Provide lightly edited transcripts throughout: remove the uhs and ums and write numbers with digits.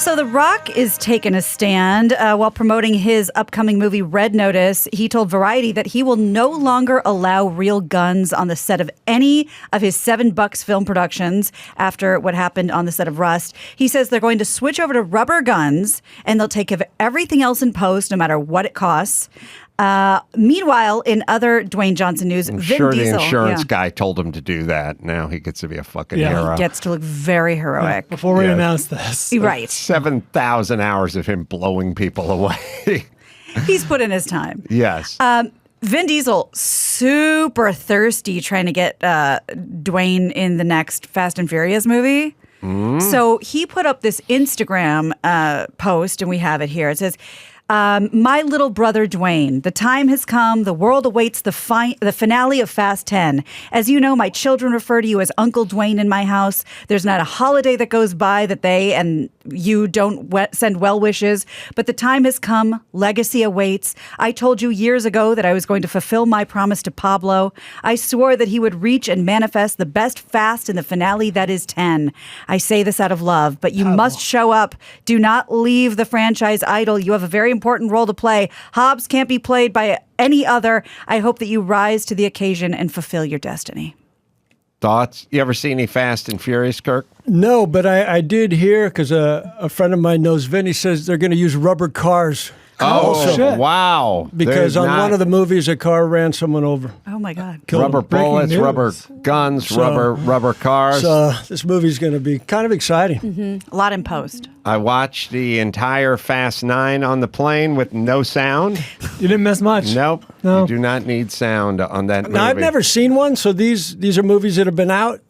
So The Rock is taking a stand while promoting his upcoming movie Red Notice. He told Variety that he will no longer allow real guns on the set of any of his $7 film productions after what happened on the set of Rust. He says they're going to switch over to rubber guns and they'll take care of everything else in post, no matter what it costs. Meanwhile, in other Dwayne Johnson news, I'm Vin sure Diesel, the insurance guy told him to do that. Now he gets to be a fucking hero. He gets to look very heroic. Before we announce this. Right. 7,000 hours of him blowing people away. He's put in his time. Yes. Vin Diesel, super thirsty trying to get Dwayne in the next Fast and Furious movie. So he put up this Instagram post, and we have it here. It says, my little brother Dwayne, the time has come. The world awaits the finale of Fast 10. As you know, my children refer to you as Uncle Dwayne in my house. There's not a holiday that goes by that they and you don't send well wishes, but the time has come. Legacy awaits. I told you years ago that I was going to fulfill my promise to Pablo. I swore that he would reach and manifest the best Fast in the finale that is 10. I say this out of love, but you must show up. Do not leave the franchise idle. You have a very important role to play. Hobbs can't be played by any other. I hope that you rise to the occasion and fulfill your destiny. Thoughts? You ever see any Fast and Furious, Kirk? No, but I did hear, because a friend of mine knows Vin, he says they're going to use rubber cars. Oh, shit. Wow. Because on one of the movies, a car ran someone over. Oh, my God. Rubber bullets, rubber guns, rubber cars. So this movie's going to be kind of exciting. Mm-hmm. A lot in post. I watched the entire Fast 9 on the plane with no sound. You didn't miss much. Nope. No. You do not need sound on that movie. Now, I've never seen one, so these are movies that have been out.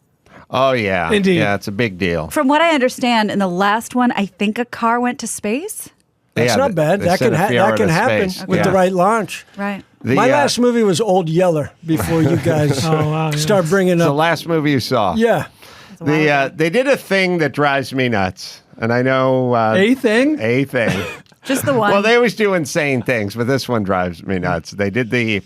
Oh, yeah. Indeed. Yeah, it's a big deal. From what I understand, in the last one, I think a car went to space. That's not bad. That can happen with the right launch. Right. My last movie was Old Yeller before you guys start bringing up. The last movie you saw. Yeah. They did a thing that drives me nuts. And I know... A thing? A thing. Just the one. Well, they always do insane things, but this one drives me nuts. They did the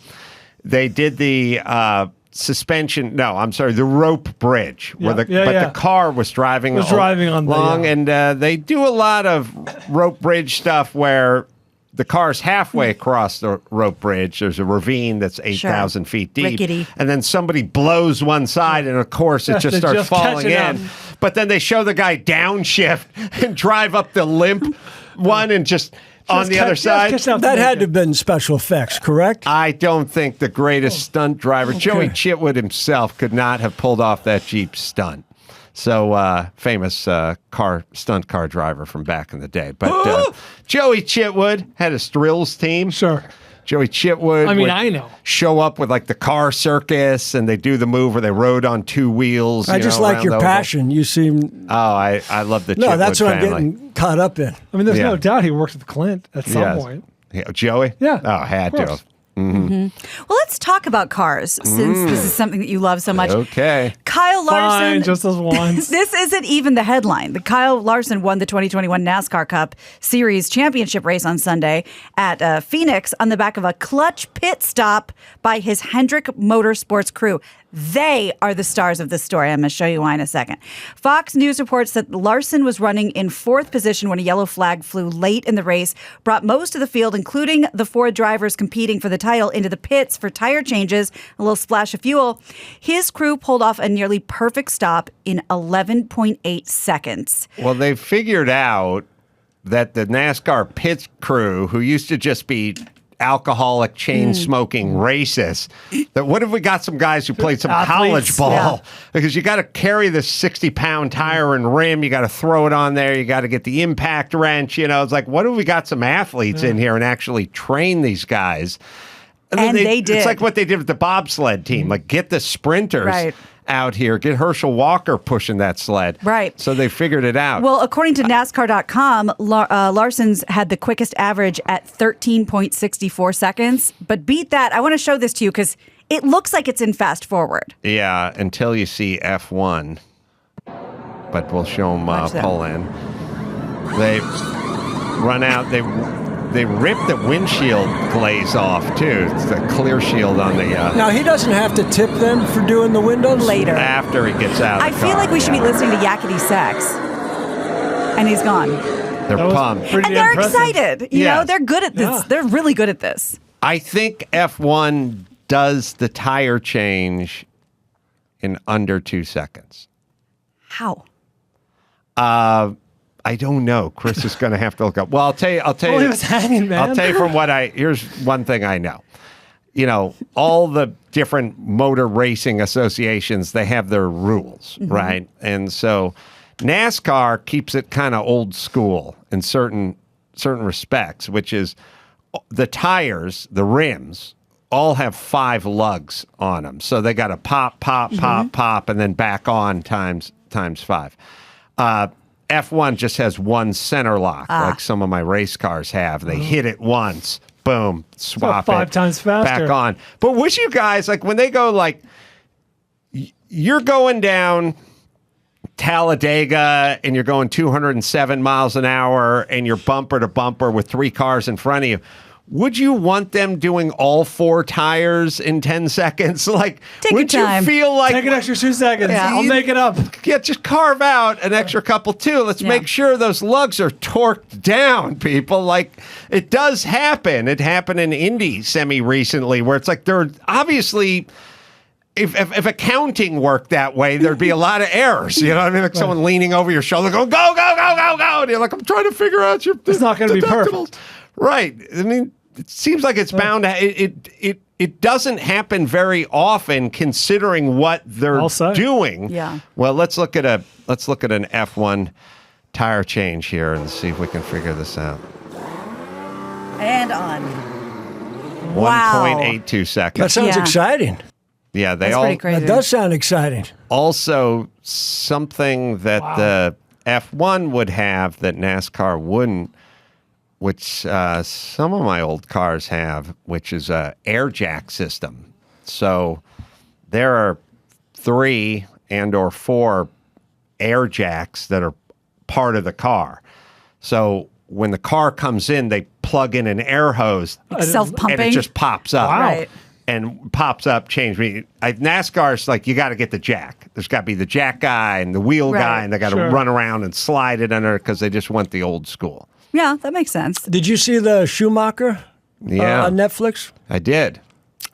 suspension. No, I'm sorry, the rope bridge where the car was driving along, and they do a lot of rope bridge stuff where the car's halfway across the rope bridge. There's a ravine that's 8,000 feet deep, rickety, and then somebody blows one side, and of course it just starts falling in. But then they show the guy downshift and drive up the limp one and just on the other side. That had to have been special effects, correct? I don't think the greatest stunt driver, Joey Chitwood himself, could not have pulled off that Jeep stunt. So famous stunt car driver from back in the day. But Joey Chitwood had a thrills team. Sure. Joey Chitwood I know. Show up with like the car circus, and they do the move where they rode on two wheels. I just like your passion. You seem... Oh, I love the Chitwood No, that's what family. I'm getting caught up in. I mean, there's no doubt he worked with Clint at some point. Yeah, Joey? Yeah. Oh, had to have. Well, let's talk about cars, since this is something that you love so much. Okay. Kyle Larson. Fine, just as once. This isn't even the headline. The Kyle Larson won the 2021 NASCAR Cup Series championship race on Sunday at Phoenix on the back of a clutch pit stop by his Hendrick Motorsports crew. They are the stars of this story. I'm going to show you why in a second. Fox News reports that Larson was running in fourth position when a yellow flag flew late in the race, brought most of the field, including the four drivers competing for the title, into the pits for tire changes, a little splash of fuel. His crew pulled off a nearly perfect stop in 11.8 seconds. Well, they figured out that the NASCAR pit crew, who used to just be alcoholic, chain-smoking racists, that what if we got some guys who played some college ball? Yeah. Because you got to carry this 60-pound tire and rim, you got to throw it on there, you got to get the impact wrench, it's like, what if we got some athletes in here and actually train these guys? And they did. It's like what they did with the bobsled team, like get the sprinters out here, get Herschel Walker pushing that sled. Right. So they figured it out. Well, according to NASCAR.com, Larson's had the quickest average at 13.64 seconds. But beat that. I want to show this to you because it looks like it's in fast forward. Yeah, until you see F1. But we'll show them pull in. They run out. They rip the windshield glaze off, too. It's the clear shield on the... Now, he doesn't have to tip them for doing the windows? Later. After he gets out I feel like we should be listening to Yakety Sax. And he's gone. They're pumped. Pretty And they're impressive. excited. You know, they're good at this. Yeah. They're really good at this. I think F1 does the tire change in under 2 seconds. How? I don't know. Chris is going to have to look up. Well, I'll tell you. Oh, he was hanging, man. I'll tell you from what here's one thing I know. You know, all the different motor racing associations, they have their rules, right? And so NASCAR keeps it kind of old school in certain respects, which is the tires, the rims, all have 5 lugs on them. So they got to pop, pop, and then back on times 5. F1 just has one center lock, like some of my race cars have. They hit it once, boom, swap about 5 it, times faster. back on. But wish you guys, like when they go like, you're going down Talladega and you're going 207 miles an hour and you're bumper to bumper with 3 cars in front of you. Would you want them doing all 4 tires in 10 seconds? Like, Take your would you time. feel like... Take an extra 2 seconds. Yeah. I'll make it up. Yeah, just carve out an extra couple too. Let's make sure those lugs are torqued down, people. Like, it does happen. It happened in Indy recently where it's like they're obviously... If accounting worked that way, there'd be a lot of errors. You know what I mean? Like someone leaning over your shoulder going, go, go, go, go, go. And you're like, I'm trying to figure out your It's not going to be deductibles. perfect. Right. I mean, it seems like it's bound to... It doesn't happen very often considering what they're I'll say. doing. Yeah. Well, let's look at an F1 tire change here and see if we can figure this out. And on. Wow. 1.82 seconds. That sounds Yeah. exciting. Yeah, they That's all pretty crazy. That does sound exciting. also something that the F1 would have that NASCAR wouldn't, which some of my old cars have, which is a air jack system. So there are 3 and or 4 air jacks that are part of the car. So when the car comes in, they plug in an air hose Self-pumping. and it just pops up. Wow. Right. And pops up, change me. NASCAR's like, you got to get the jack. There's got to be the jack guy and the wheel Right. guy, and they got to Sure. run around and slide it under because they just want the old school. Yeah, that makes sense. Did you see the Schumacher Yeah. on Netflix? I did.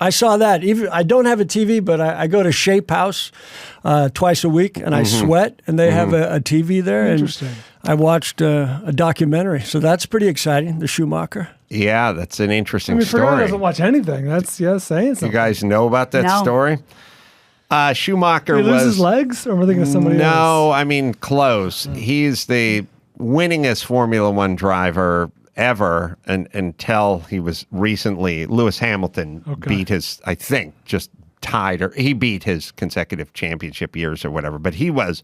I saw that. Even I don't have a TV, but I go to Shape House twice a week, and I sweat, and they have a TV there. Interesting. And I watched a documentary, so that's pretty exciting. The Schumacher. Yeah, that's an I interesting mean, Fernando story. doesn't watch anything. That's saying something. You guys know about that No. story? Schumacher Did he lose was his legs, or am I thinking of somebody else? no, I mean close. He's the winningest Formula One driver ever, until he was recently. Lewis Hamilton beat his, I think, just tied, or he beat his consecutive championship years or whatever. But he was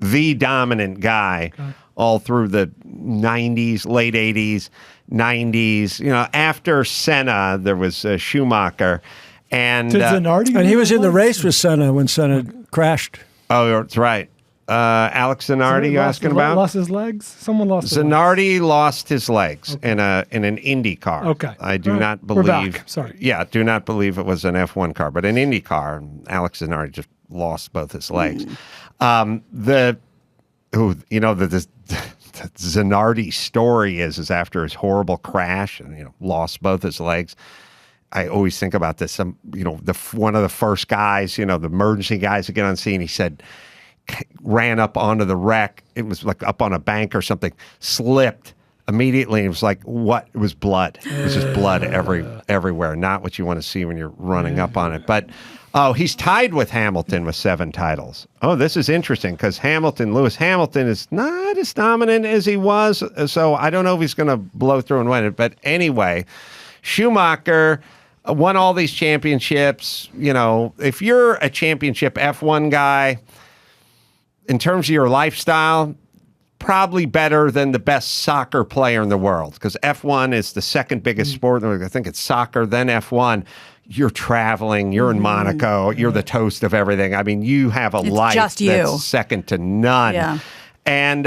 the dominant guy all through the 90s, late 80s, 90s. You know, after Senna, there was Schumacher. And Did Zanardi? And he was in the lose race with Senna when Senna crashed. oh, that's right. Alex Zanardi, you asking about? Lost his legs? Someone lost his legs. Zanardi lost his legs in an Indy car. Okay. I do All right. not We're believe. back. Sorry. Yeah, do not believe it was an F1 car, but an Indy car. Alex Zanardi just lost both his legs. The Zanardi story is after his horrible crash and lost both his legs. I always think about this. One of the first guys, the emergency guys to get on scene, he said, ran up onto the wreck. It was like up on a bank or something, slipped immediately. It was like, what? It was blood. It was just blood everywhere. Not what you want to see when you're running up on it. But, he's tied with Hamilton with 7 titles. Oh, this is interesting because Lewis Hamilton is not as dominant as he was. So I don't know if he's going to blow through and win it. But anyway, Schumacher won all these championships. If you're a championship F1 guy, in terms of your lifestyle, probably better than the best soccer player in the world, because F1 is the second biggest sport. I think it's soccer, then F1. You're traveling, you're in Monaco, you're the toast of everything. I mean, you have a life just you. that's second to none. Yeah. And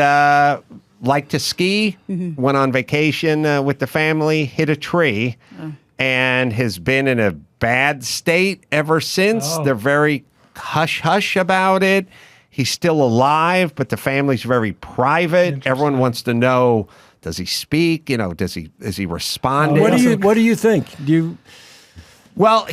like to ski, went on vacation with the family, hit a tree, and has been in a bad state ever since. Oh. They're very hush-hush about it. he's still alive, but the family's very private. Everyone wants to know, does he speak? Is he responding? What do you think? Well,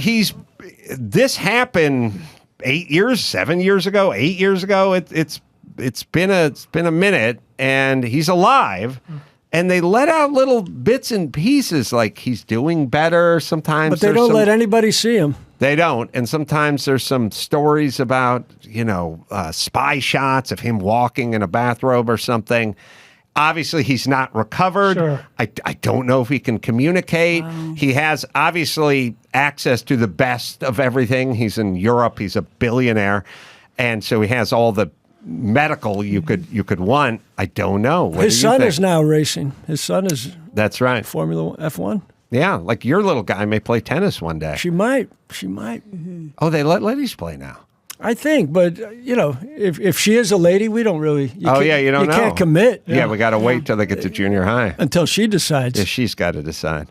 this happened 7 years ago, 8 years ago. It's been a minute, and he's alive. And they let out little bits and pieces, like he's doing better sometimes. But they don't let anybody see him. They don't. And sometimes there's some stories about, spy shots of him walking in a bathrobe or something. Obviously, he's not recovered. Sure. I don't know if he can communicate. Wow. He has, obviously, access to the best of everything. He's in Europe. He's a billionaire. And so he has all the medical you could want. I don't know. His son is now racing. His son is That's right. Formula F1. Yeah, like your little guy may play tennis one day. She might. Mm-hmm. Oh, they let ladies play now. I think, but if she is a lady, we don't really. You don't know. You can't commit. Yeah, we got to wait till they get to junior high until she decides. Yeah, she's got to decide.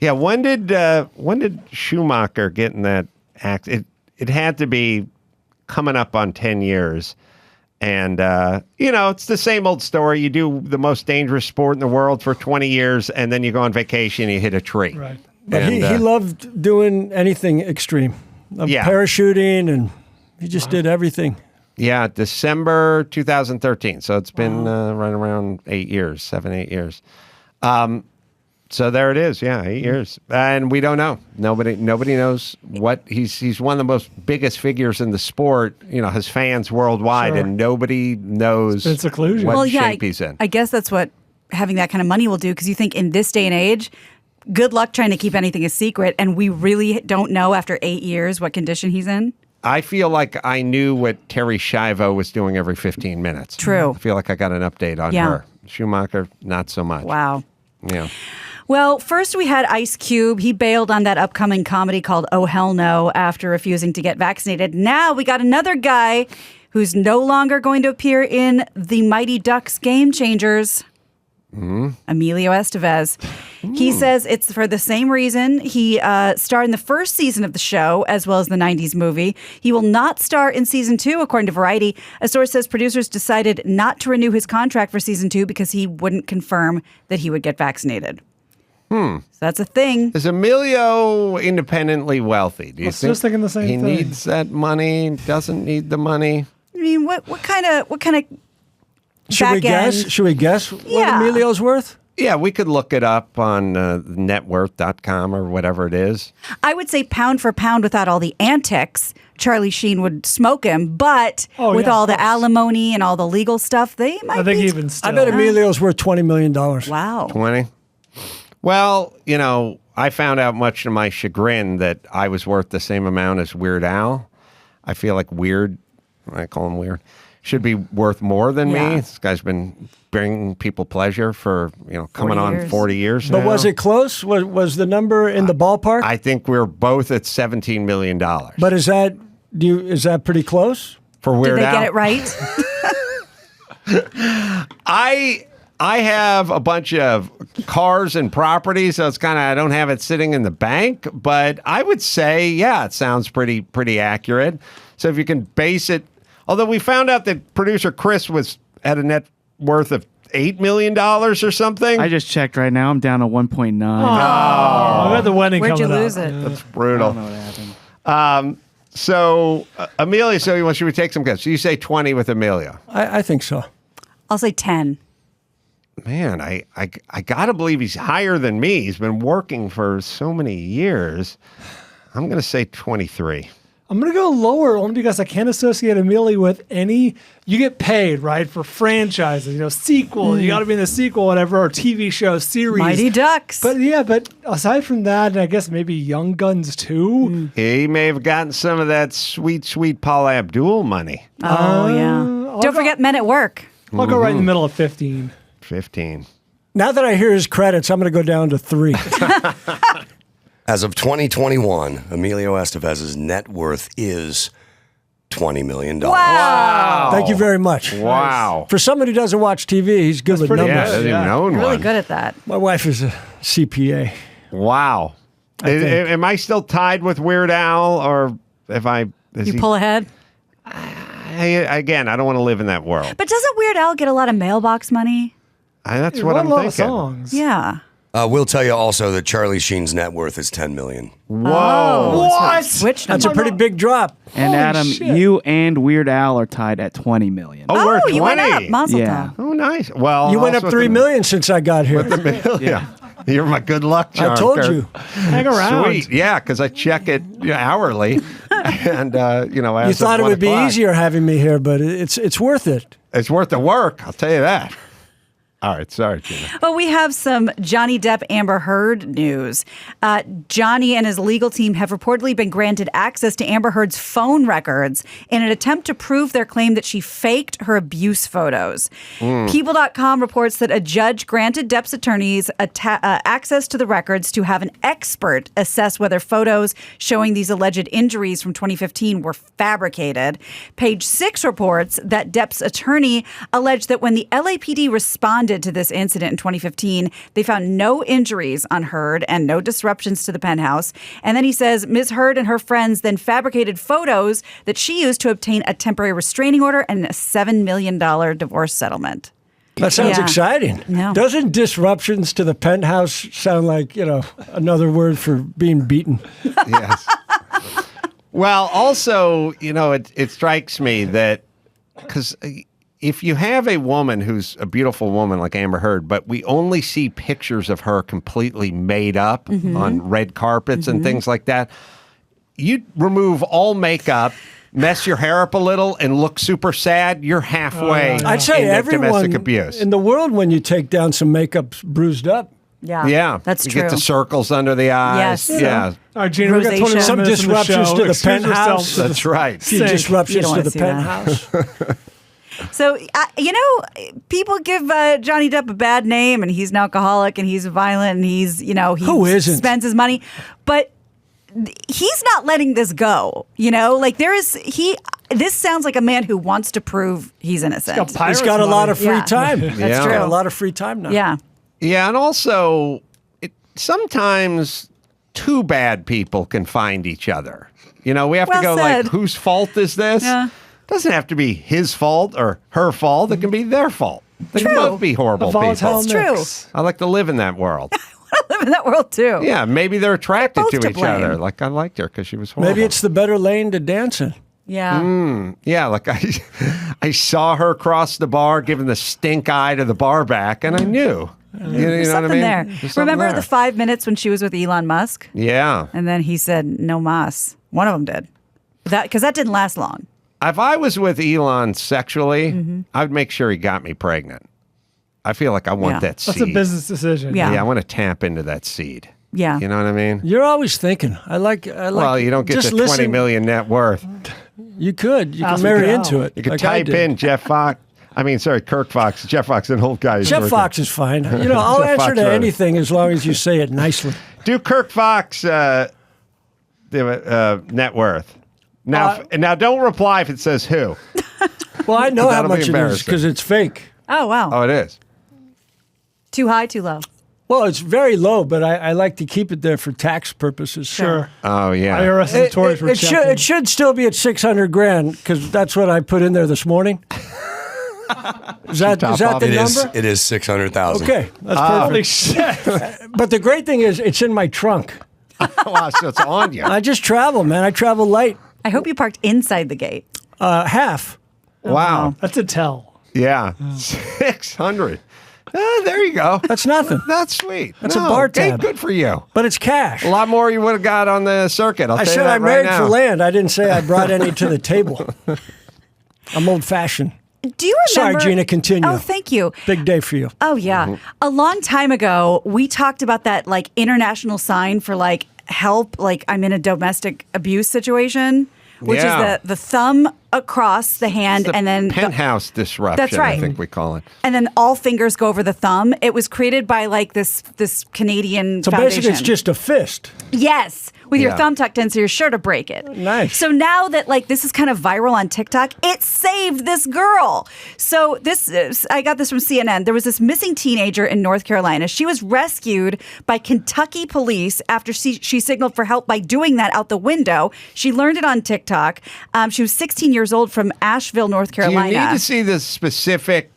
Yeah, when did Schumacher get in that act? It had to be coming up on 10 years. And, it's the same old story. You do the most dangerous sport in the world for 20 years, and then you go on vacation and you hit a tree. Right. But he loved doing anything extreme. Parachuting, and he just did everything. Yeah, December 2013. So it's been right around 8 years, 8 years. So there it is. Yeah, 8 years. And we don't know. Nobody knows what he's one of the most biggest figures in the sport, his fans worldwide, and nobody knows what shape he's in. I guess that's what having that kind of money will do, because you think in this day and age, good luck trying to keep anything a secret, and we really don't know after 8 years what condition he's in. I feel like I knew what Terry Schiavo was doing every 15 minutes. True. I feel like I got an update on her. Schumacher, not so much. Wow. Yeah. Well, first we had Ice Cube. He bailed on that upcoming comedy called Oh Hell No after refusing to get vaccinated. Now we got another guy who's no longer going to appear in the Mighty Ducks Game Changers. Emilio Estevez. He says it's for the same reason. He starred in the first season of the show, as well as the 90s movie. He will not star in season 2, according to Variety. A source says producers decided not to renew his contract for season 2 because he wouldn't confirm that he would get vaccinated. So that's a thing. Is Emilio independently wealthy? Do you think just thinking the same he thing. needs that money? Doesn't need the money? I mean, what kind of Should we guess what Emilio's worth? Yeah, we could look it up on networth.com or whatever it is. I would say pound for pound without all the antics, Charlie Sheen would smoke him. But with all the alimony and all the legal stuff, they might I think even still. I bet Emilio's worth $20 million. Wow. 20? Well, I found out much to my chagrin that I was worth the same amount as Weird Al. I feel like I call him Weird, should be worth more than me. This guy's been bringing people pleasure for, coming on 40 years now. But was it close? Was the number in the ballpark? I think we're both at $17 million. But is that pretty close? For Weird Al? Did they get it right? I have a bunch of cars and property, so it's I don't have it sitting in the bank, but I would say, it sounds pretty accurate. So if you can base it, although we found out that producer Chris had a net worth of $8 million or something. I just checked right now. I'm down to 1.9. Oh, we got the wedding Where'd you coming lose up. it? That's brutal. I don't know what happened. So, Emilio, should we take some guesses? So you say 20 with Emilio. I think so. I'll say 10. Man, I got to believe he's higher than me. He's been working for so many years. I'm going to say 23. I'm going to go lower only because I can't associate Emilio with any. You get paid, right, for franchises, sequel. You got to be in the sequel, whatever, or TV show, series. Mighty Ducks. But aside from that, and I guess maybe Young Guns too. He may have gotten some of that sweet, sweet Paula Abdul money. Oh, yeah. Don't forget Men at Work. I'll go right in the middle of 15. 15. Now that I hear his credits, I'm going to go down to 3. As of 2021, Emilio Estevez's net worth is $20 million. Wow. Thank you very much. Wow. For someone who doesn't watch TV, he's good with pretty numbers. Yeah, doesn't even own Really one. good at that. My wife is a CPA. Wow. think. Am I still tied with Weird Al, or if I... You pull ahead? Again, I don't want to live in that world. But doesn't Weird Al get a lot of mailbox money? That's He what wrote I'm a lot thinking. of songs. Yeah. We'll tell you also that Charlie Sheen's net worth is $10 million. Whoa. Oh, What? Switch That's a number. pretty big drop. And Holy Adam, shit. you and Weird Al are tied at 20 million. Oh, we're Oh, 20. you went up. Mazel Yeah. tov. Oh, nice. Well, You went up also 3 with million since I got here. Yeah. You're my good luck charm. I told Kurt. you. Hang around. Sweet. Yeah, because I check it hourly. And, as You of thought it 1 would be o'clock, easier having me here, but it's worth it. It's worth the work. I'll tell you that. All right. Sorry, Gina. Well, we have some Johnny Depp Amber Heard news. Johnny and his legal team have reportedly been granted access to Amber Heard's phone records in an attempt to prove their claim that she faked her abuse photos. People.com reports that a judge granted Depp's attorneys access to the records to have an expert assess whether photos showing these alleged injuries from 2015 were fabricated. Page 6 reports that Depp's attorney alleged that when the LAPD responded to this incident in 2015, they found no injuries on Heard and no disruptions to the penthouse. And then he says Ms. Heard and her friends then fabricated photos that she used to obtain a temporary restraining order and a $7 million divorce settlement. That sounds Yeah. exciting. No. Doesn't disruptions to the penthouse sound like, another word for being beaten? Yes. Well, also, it strikes me that because if you have a woman who's a beautiful woman like Amber Heard, but we only see pictures of her completely made up on red carpets and things like that, you remove all makeup, mess your hair up a little, and look super sad, you're halfway I'd say into everyone domestic abuse. in the world, when you take down some makeup, bruised up. Yeah. Yeah. That's you true. get the circles under the eyes. Yes. Yeah. All right, Gina, we got Rosacea. 21 Some minutes in the disruptions show. to the Excuse yourself penthouse. to the That's right. Few sink. You disruptions don't to wanna the see that. penthouse. So, people give Johnny Depp a bad name, and he's an alcoholic, and he's violent, and he Who isn't? spends his money. But he's not letting this go. This sounds like a man who wants to prove he's innocent. got pirates He's got a lot money. of free Yeah. time. That's Yeah. true. Got a lot of free time now. Yeah. Yeah, and also, sometimes two bad people can find each other. We have Well to go said. like, whose fault is this? Yeah. Doesn't have to be his fault or her fault. It can be their fault. They can True. both be horrible A volatile people. That's true. mix. I like to live in that world. I live in that world, too. Yeah, maybe they're attracted They're to both each to blame. other. Like I liked her because she was horrible. Maybe it's the better lane to dance in. Yeah. Yeah, like I saw her cross the bar, giving the stink eye to the bar back, and I knew. You know what I Something mean? there. There's something Remember there. the 5 minutes when she was with Elon Musk? Yeah. And then he said, no mas. One of them did. Because that didn't last long. If I was with Elon sexually, I'd make sure he got me pregnant. I feel like I want Yeah. that seed. That's a business decision. Yeah. Yeah, I want to tap into that seed. Yeah. You know what I mean? You're always thinking. I like. Well, you don't get just to 20 listen. million net worth. You could. You can Ask marry Cal. into it. You could like I type did. in Jeff Fox. Kirk Fox. Jeff Fox, an old guy. Jeff Fox is fine. I'll Jeff answer Fox to wrote it. anything as long as you say it nicely. Do Kirk Fox net worth. Now, don't reply if it says who. Well, I know how That'll be much it is embarrassing. because it's fake. Oh, wow. Oh, it is. Too high, too low. Well, it's very low, but I like to keep it there for tax purposes. Sure. Oh, yeah. IRS and Tories were It should, checking. it should still be at 600 grand because that's what I put in there this morning. Is that top the off? number? It is 600,000. Okay, that's Holy perfect. shit. But the great thing is, it's in my trunk. Wow, so it's on you. I just travel, man. I travel light. I hope you parked inside the gate. Half. Wow. That's a tell. Yeah. 600. There you go. That's nothing. That's sweet. That's a bar tab. Good for you. But it's cash. A lot more you would have got on the circuit. I'll I tell you said that I right married now. for land. I didn't say I brought any to the table. I'm old fashioned. Do you remember? Sorry, Gina, continue. Oh, thank you. Big day for you. Oh, yeah. A long time ago, we talked about that international sign for help, I'm in a domestic abuse situation, which Yeah. is the thumb across the hand It's the and then penthouse disruption. That's right. I think we call it. and then all fingers go over the thumb. It was created by this Canadian So foundation. basically, it's just a fist. Yes, with your Yeah. thumb tucked in so you're sure to break it. Nice. So now that like this is kind of viral on TikTok, it saved this girl. So I got this from CNN. There was this missing teenager in North Carolina. She was rescued by Kentucky police after she signaled for help by doing that out the window. She learned it on TikTok. She was 16 years old from Asheville, North Carolina. Do you need to see the specific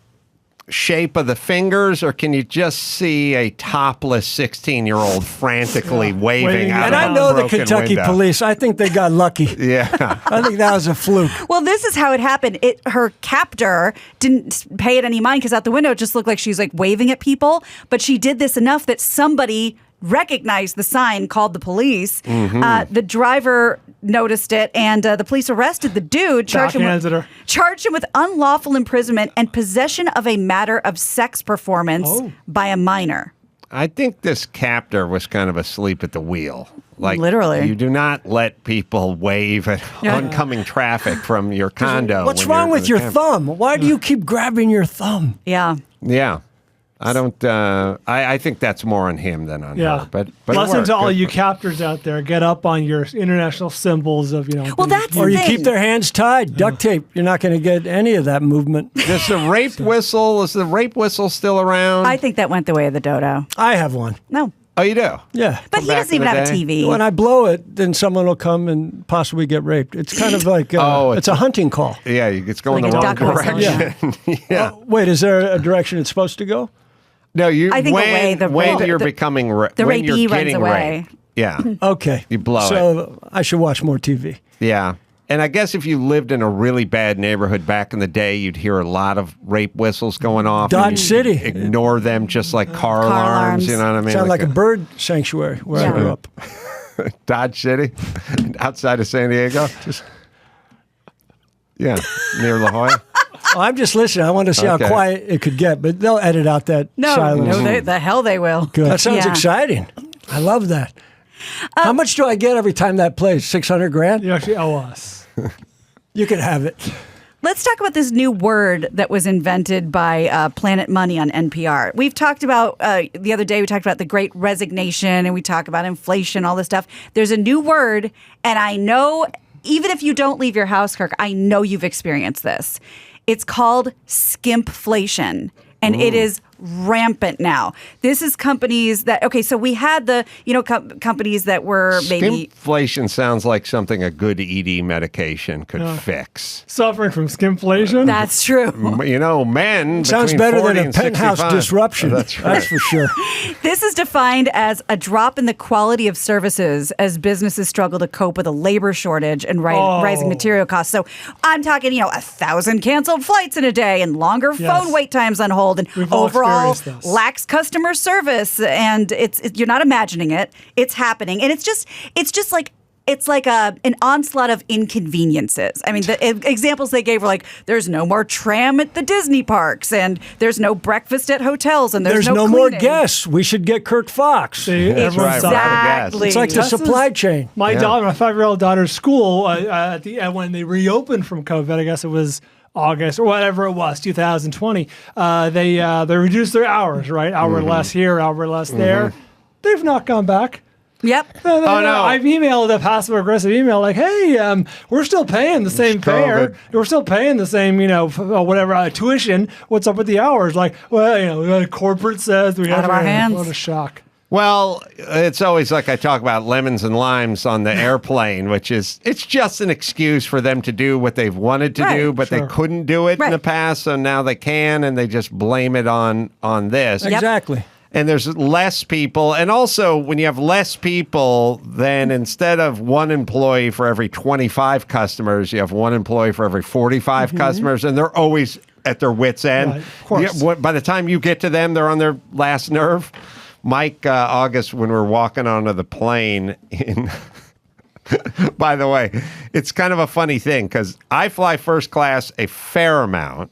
shape of the fingers, or can you just see a topless 16-year-old frantically waving out And of I a know the broken Kentucky window? police. I think they got lucky. Yeah. I think that was a fluke. Well, this is how it happened. Her captor didn't pay it any mind because out the window it just looked like she's like waving at people. But she did this enough that somebody recognized the sign, called the police. The driver noticed it, and the police arrested the dude, charged him with unlawful imprisonment and possession of a matter of sex performance by a minor. I think this captor was kind of asleep at the wheel. Like, Literally. You do not let people wave at oncoming traffic from your condo. What's when wrong you're with in your the thumb? Why do you keep grabbing your thumb? Yeah. Yeah. I don't. I think that's more on him than on her. But it lesson worked. to all Good you for- captors out there: get up on your international symbols of Well, that's Or the you thing. keep their hands tied, duct tape. You're not going to get any of that movement. Is the rape whistle still around? I think that went the way of the dodo. I have one. No. Oh, you do? Yeah. But From he back doesn't in even the have a day? TV. When I blow it, then someone will come and possibly get raped. It's kind of like it's a hunting call. Yeah, it's going Like the a wrong duck whistle, direction. Yeah. Wait, is there a direction it's supposed to go? No, you. I think when you're becoming the when you're rapee runs getting away. raped. Yeah. Okay. You blow So I should watch more TV. Yeah. And I guess if you lived in a really bad neighborhood back in the day, you'd hear a lot of rape whistles going off. and Dodge you'd City. Ignore them just like car alarms. You know what I mean? Sound like a bird sanctuary where I grew up. Dodge City, outside of San Diego. Yeah, near La Jolla. Oh, I'm just listening. I want to see Okay. how quiet it could get, but they'll edit out that silence. The hell they will. Good. That sounds Yeah. exciting. I love that. How much do I get every time that plays? 600 grand? You actually owe us. You can have it. Let's talk about this new word that was invented by Planet Money on NPR. We've talked about, the other day, we talked about the Great Resignation, and we talk about inflation, all this stuff. There's a new word, and I know, even if you don't leave your house, Kirk, I know you've experienced this. It's called skimpflation, and it is rampant now. This is companies that, okay, so we had the, companies that were maybe... Skimpflation sounds like something a good ED medication could fix. Suffering from skimflation. That's true. Men Sounds between better 40 than a and penthouse 65. disruption. That's right. That's for sure. This is defined as a drop in the quality of services as businesses struggle to cope with a labor shortage and rising material costs. So I'm talking, 1,000 canceled flights in a day and longer phone wait times on hold and We've all overall experienced this. lax customer service. And you're not imagining it. It's happening. And it's just like an onslaught of inconveniences. I mean, the examples they gave were like, there's no more tram at the Disney parks, and there's no breakfast at hotels, and there's no more cleaning. guests. We should get Kirk Fox. See, That's everyone's right, suffering. we're out of gas. Exactly. It's like the This is- supply chain. My daughter, my 5-year-old daughter's school, at the end when they reopened from COVID, I guess it was August or whatever it was, 2020. They reduced their hours, right? Hour less here, hour less there. They've not gone back. Yep. Oh, no. I've emailed a passive aggressive email like, "Hey, we're still paying the same fare. COVID. We're still paying the same, whatever tuition. What's up with the hours?" Like, well, corporate says we Out have of our hands. What a shock. Well, it's always like I talk about lemons and limes on the airplane, which is it's just an excuse for them to do what they've wanted to Right, do, but they couldn't do it in Right. the past, so now they can, and they just blame it on this. Exactly. And there's less people. And also, when you have less people, then instead of one employee for every 25 customers, you have one employee for every 45 customers, and they're always at their wits' end. Right, of course. By the time you get to them, they're on their last nerve. Mike, August, when we're walking onto the plane in... By the way, it's kind of a funny thing because I fly first class a fair amount.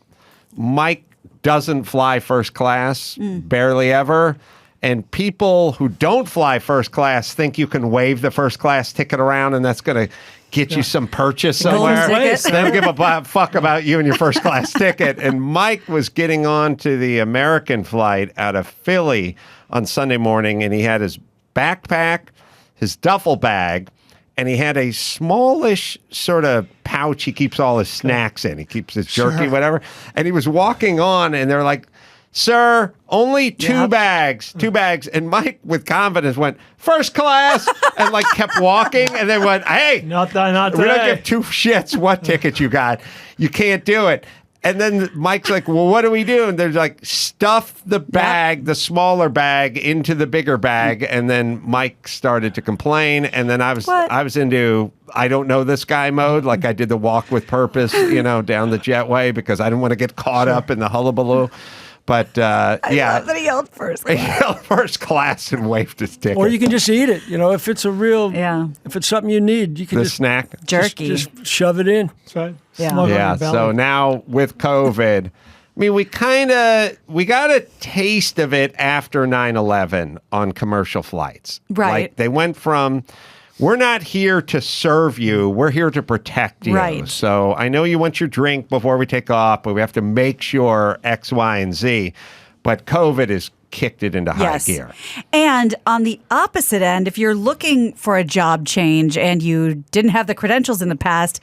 Mike doesn't fly first class, barely ever. And people who don't fly first class think you can wave the first class ticket around and that's going to get you some purchase somewhere. ticket. They don't give a fuck about you and your first class ticket. And Mike was getting on to the American flight out of Philly on Sunday morning, and he had his backpack, his duffel bag, and he had a smallish sort of pouch he keeps all his snacks in. He keeps his jerky, whatever. And he was walking on, and they're like, "Sir, only two bags. And Mike, with confidence, went, "First class," and like kept walking, and then went, "Hey, Not we don't today. give two shits what ticket you got. You can't do it." And then Mike's like, "Well, what do we do?" And they're like, "Stuff the bag, the smaller bag, into the bigger bag." And then Mike started to complain. And then I was into I don't know this guy mode. Like I did the walk with purpose, down the jetway because I didn't want to get caught up in the hullabaloo. But I love that he yelled first. he yelled first class and waved his ticket. Or you can just eat it. If it's a real, if it's something you need, you can the just snack. Jerky. just shove it in. That's right. Yeah. Slug on Yeah. your belly. So now with COVID, I mean, we got a taste of it after 9/11 on commercial flights. Right. Like they went from, we're not here to serve you, we're here to protect you. Right. So I know you want your drink before we take off, but we have to make sure X, Y, and Z. But COVID has kicked it into high gear. And on the opposite end, if you're looking for a job change and you didn't have the credentials in the past,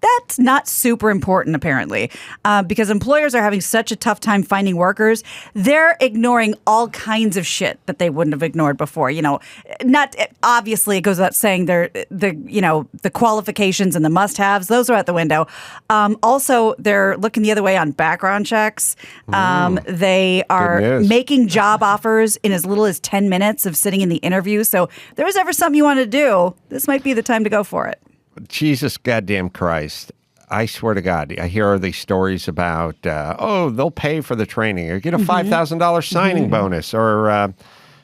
that's not super important, apparently, because employers are having such a tough time finding workers. They're ignoring all kinds of shit that they wouldn't have ignored before. Not obviously, it goes without saying the qualifications and the must-haves, those are out the window. Also, they're looking the other way on background checks. They are making job offers in as little as 10 minutes of sitting in the interview. So if there was ever something you want to do, this might be the time to go for it. Jesus goddamn Christ. I swear to God, I hear these stories about, they'll pay for the training or get a $5,000 signing bonus. Or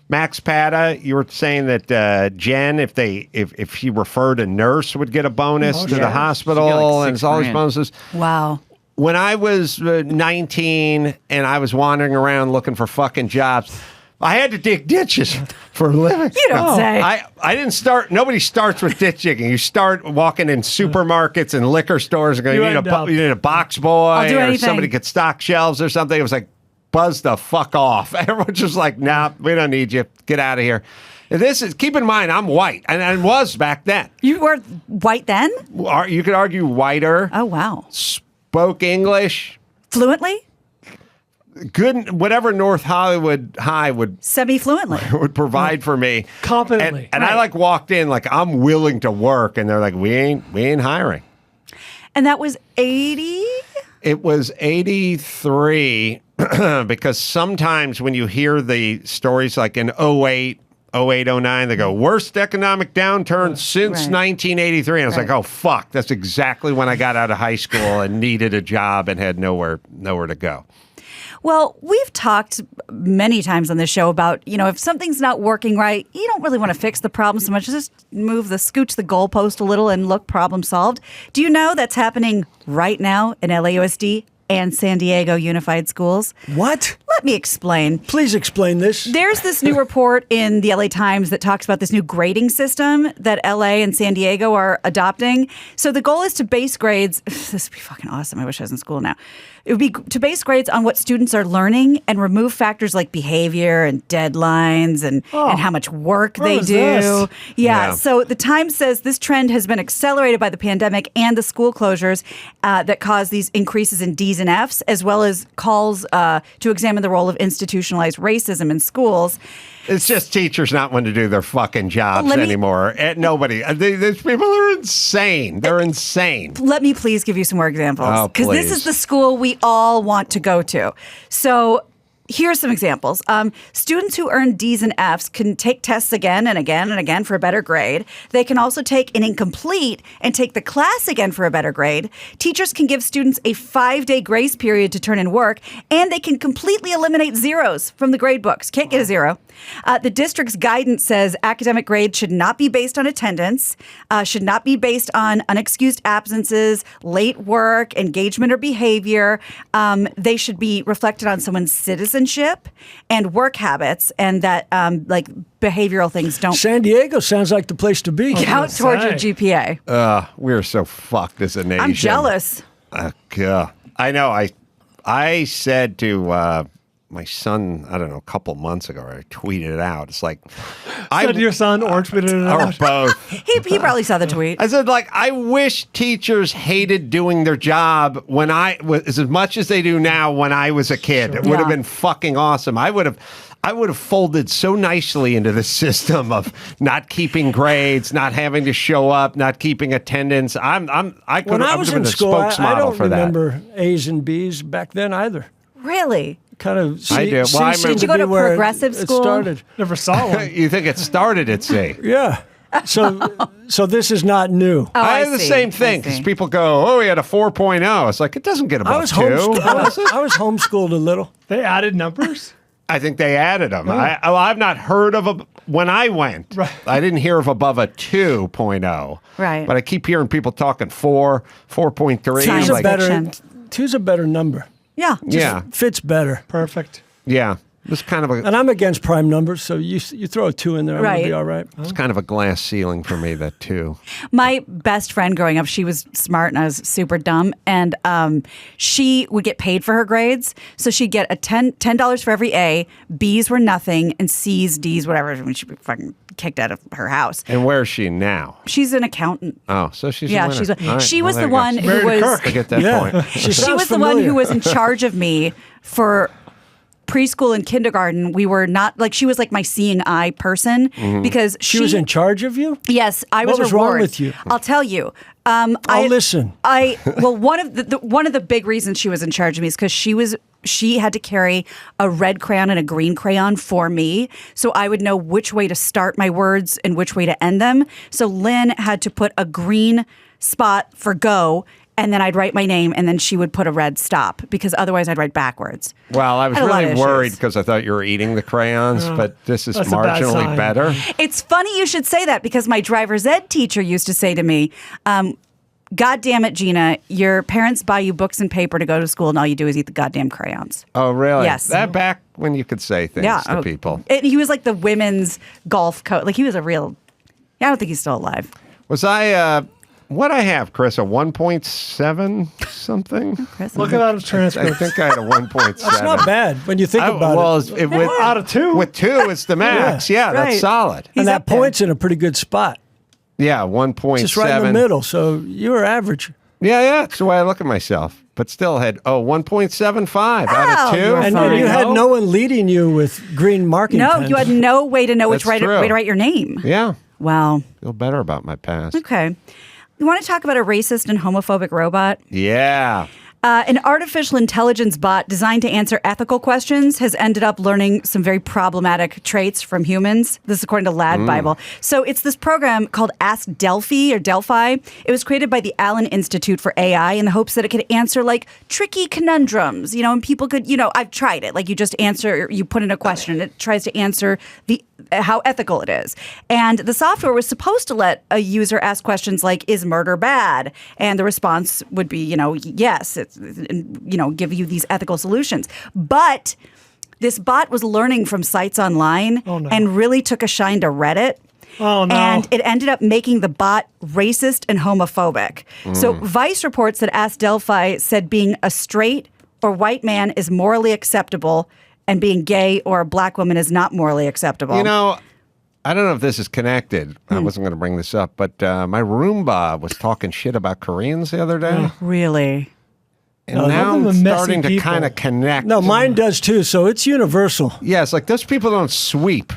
Max Pata, you were saying that Jen, if she referred a nurse, would get a bonus to the hospital and it's all these bonuses. Wow. When I was 19 and I was wandering around looking for fucking jobs, I had to dig ditches for a living. You don't say. I didn't start. Nobody starts with ditch digging. You start walking in supermarkets and liquor stores and going, you need a box boy I'll do or anything. somebody could stock shelves or something. It was like, buzz the fuck off. Everyone's just like, nah, we don't need you. Get out of here. And keep in mind, I'm white and I was back then. You were white then? You could argue whiter. Oh, wow. Spoke English. Fluently? Good, whatever North Hollywood High would Semi-fluently. would provide for me Competently. and I walked in like I'm willing to work, and they're like, we ain't hiring. And that was 80? It was 83 because sometimes when you hear the stories like in 08, 09, they go, worst economic downturn since 1983. And I was like, oh, fuck. That's exactly when I got out of high school and needed a job and had nowhere to go. Well, we've talked many times on this show about, if something's not working right, you don't really want to fix the problem so much. Just scooch the goalpost a little and look, problem solved. Do you know that's happening right now in LAUSD and San Diego Unified Schools? What? Let me explain. Please explain this. There's this new report in the LA Times that talks about this new grading system that LA and San Diego are adopting. So the goal is to base grades. This would be fucking awesome. I wish I was in school now. It would be to base grades on what students are learning and remove factors like behavior and deadlines and how much work they was do. this? Yeah. So the Times says this trend has been accelerated by the pandemic and the school closures that caused these increases in D's and F's, as well as calls to examine the role of institutionalized racism in schools. It's just teachers not wanting to do their fucking jobs anymore. Nobody. These people are insane. They're insane. Let me please give you some more examples. Oh, Because this please. is the school we all want to go to. So here's some examples. Students who earn D's and F's can take tests again and again and again for a better grade. They can also take an incomplete and take the class again for a better grade. Teachers can give students a 5-day grace period to turn in work, and they can completely eliminate zeros from the grade books. Can't get a zero. The district's guidance says academic grades should not be based on attendance, should not be based on unexcused absences, late work, engagement, or behavior. They should be reflected on someone's citizenship and work habits, and that behavioral things don't San Diego sounds like the place to be. count towards your GPA. We're so fucked as a nation. I'm jealous. God. I know. I said to my son, I don't know, a couple months ago, I tweeted it out. It's like, Said to your son or tweeted it or out. both. He probably saw the tweet. I said, like, I wish teachers hated doing their job when as much as they do now when I was a kid. It would have Yeah. been fucking awesome. I would have folded so nicely into the system of not keeping grades, not having to show up, not keeping attendance. I could When I have was been in the school, I spokesmodel don't for that. remember A's and B's back then either. Really? Kind of. I do. Well, I remember- Did you go to progressive school? It started. Never saw one. You think it started at C? Yeah. So this is not new. Oh, I have the see. same thing I because see. people go, "Oh, he had a 4.0." It's like it doesn't get above I was 2. homeschooled. I was homeschooled a little. They added numbers. I think they added them. I've not heard of when I went. Right. I didn't hear of above a 2.0. Right. But I keep hearing people talking 4, 4.3. Science Two's a Like, fiction. two's a better number. Yeah. yeah, Fits better. Perfect. yeah. It's kind of a And I'm against prime numbers, so you throw a 2 in there, I'm gonna Right. be all right. it's kind of a glass ceiling for me. That 2. My best friend growing up, she was smart and I was super dumb. And she would get paid for her grades. So she'd get a $10 for every A. B's were nothing. And C's, D's, whatever. When she'd be fucking kicked out of her house. And where is she now? She's an accountant. Oh, so she's Yeah, a winner. she's. All right, She well, was there the you go. one who Married to was. Kirk. I get that Yeah. point. She She was the one who was in charge of me for preschool and kindergarten. We were not like she was like my seeing eye person because She was in charge of you? Yes, I was. What was her wrong ward. with you? I'll tell you. I'll listen. Well, one of the big reasons she was in charge of me is because she had to carry a red crayon and a green crayon for me, so I would know which way to start my words and which way to end them. So Lynn had to put a green spot for go. And then I'd write my name, and then she would put a red stop because otherwise I'd write backwards. Well, I was Had a lot really of worried issues. because I thought you were eating the crayons, but this is That's a bad marginally sign. better. It's funny you should say that because my driver's ed teacher used to say to me, God damn it, Gina, your parents buy you books and paper to go to school and all you do is eat the goddamn crayons. Oh, really? Yes. That back when you could say things Yeah. to people. He was like the women's golf coach. Like he was a real, I don't think he's still alive. Was I, what I have, Chris, a 1.7 something? Chris, Look at his I transcript. think I had a 1.7. It's not bad when you think about well, it. Out of 2. With 2, it's the max. Yeah, that's Right. solid. He's And up that there. point's in a pretty good spot. Yeah, 1.7. Just right in the middle. So you were average. Yeah, that's the way I look at myself. But still had, 1.75 out Oh, of 2. you're And fine. you had no one leading you with green marking No, pens. you had no way to know which That's way true. to write your name. Yeah, Wow. feel better about my past. Okay. You want to talk about a racist and homophobic robot? Yeah. An artificial intelligence bot designed to answer ethical questions has ended up learning some very problematic traits from humans. This is according to Lad Bible. So it's this program called Ask Delphi or Delphi. It was created by the Allen Institute for AI in the hopes that it could answer like tricky conundrums, and people could, I've tried it. Like you put in a question and it tries to answer how ethical it is. And the software was supposed to let a user ask questions like, is murder bad? And the response would be, yes, give you these ethical solutions. But this bot was learning from sites online and really took a shine to Reddit. Oh, no. And it ended up making the bot racist and homophobic. So Vice reports that Ask Delphi said being a straight or white man is morally acceptable and being gay or a black woman is not morally acceptable. I don't know if this is connected. I wasn't going to bring this up, but my Roomba was talking shit about Koreans the other day. Really? And No, now those are I'm messy starting to people. kind of connect. No, mine does too. So it's universal. Yeah, it's like those people don't sweep.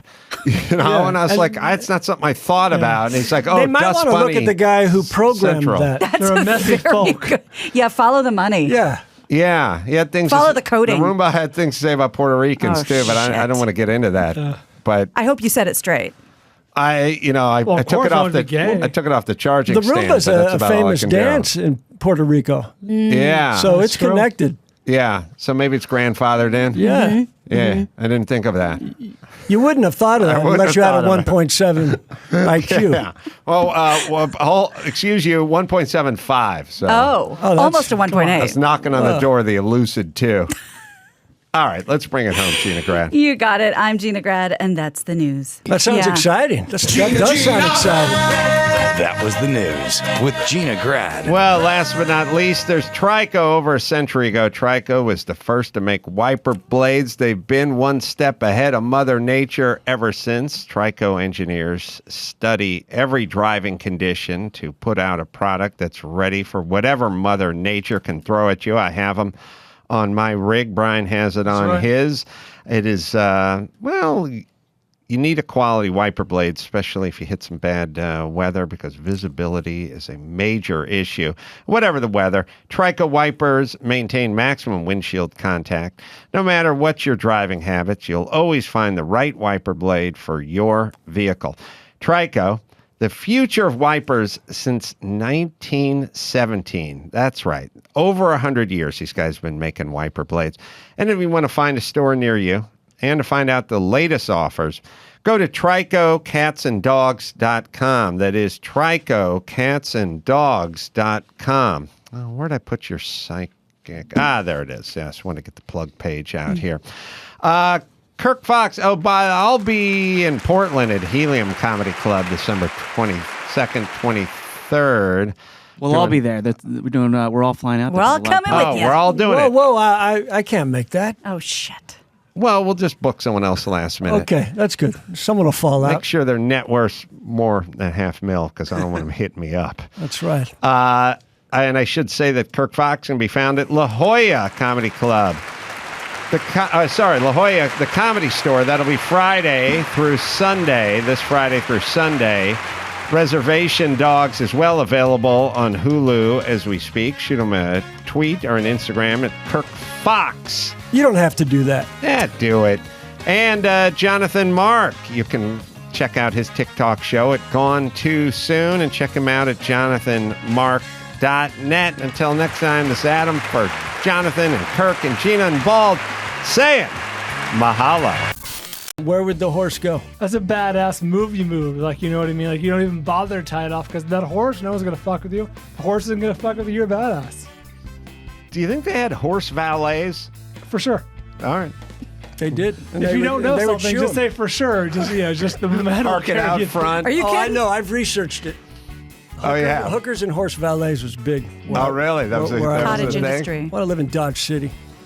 Yeah, And I was and- like, it's not something I thought about. And he's like, they might Dust want to look Bunny at the guy who programmed Central. that. They're a messy Very folk. good. Yeah, follow the money. Yeah. Yeah, he had things. Follow the coding. The Roomba had things to say about Puerto Ricans Oh, too, but I shit. don't want to get into that. But I hope you said it straight. I Well, I of took course it I off would the be gay. I took it off the charging The stand. Roomba's but that's a about all I famous can do. dance in Puerto Rico. Yeah. So it's true. connected. yeah. So maybe it's grandfathered in. Yeah. Yeah. I didn't think of that. You wouldn't have thought of that wouldn't unless have you had a thought of it. 1.7 IQ. Yeah. Excuse you, 1.75. So Oh, that's- almost a 1.8. I was knocking on the door of the Elucid too. All right, let's bring it home, Gina Grad. You got it. I'm Gina Grad, and that's the news. That sounds exciting. That does sound exciting. That was the news with Gina Grad. Well, last but not least, there's Trico. Over a century ago, Trico was the first to make wiper blades. They've been one step ahead of Mother Nature ever since. Trico engineers study every driving condition to put out a product that's ready for whatever Mother Nature can throw at you. I have them on my rig. Brian has it on his. It is, well, you need a quality wiper blade, especially if you hit some bad weather, because visibility is a major issue. Whatever the weather, Trico wipers maintain maximum windshield contact. No matter what your driving habits, you'll always find the right wiper blade for your vehicle. Trico, the future of wipers since 1917. That's right. Over 100 years, these guys have been making wiper blades. And if you want to find a store near you and to find out the latest offers, go to TricoCatsAndDogs.com. That is TricoCatsAndDogs.com. Oh, where'd I put your psychic? There it is. Yes, I want to get the plug page out here. Kirk Fox, I'll be in Portland at Helium Comedy Club December 22nd, 23rd. We'll all be there. We're all flying out. We're all coming with you. We're all doing it. Whoa, I can't make that. Oh, shit. Well, we'll just book someone else last minute. Okay, that's good. Someone will fall out. Make sure their net worth's more than $500,000 because I don't want them hitting me up. That's right. And I should say that Kirk Fox can be found at La Jolla Comedy Club. La Jolla, the Comedy Store. That'll be Friday through Sunday, this Friday through Sunday. Reservation Dogs is well available on Hulu as we speak. Shoot them a tweet or an Instagram at Kirk Fox. You don't have to do that. Yeah, do it. And Jonathan Mark, you can check out his TikTok show at Gone Too Soon and check him out at jonathanmark.net. Until next time, this is Adam for Jonathan and Kirk and Gina and Bald saying mahalo. Where would the horse go? That's a badass movie move. Like, you know what I mean? Like, you don't even bother to tie it off because that horse, no one's going to fuck with you. The horse isn't going to fuck with you. You're a badass. Do you think they had horse valets? For sure. All right. They did. And if you don't know something, just say for sure. Just the metal. Park it out front. Are you kidding? I know. I've researched it. Yeah. Hookers and horse valets was big. Oh, really? That was a Cottage thing? industry. I want to live in Dodge City.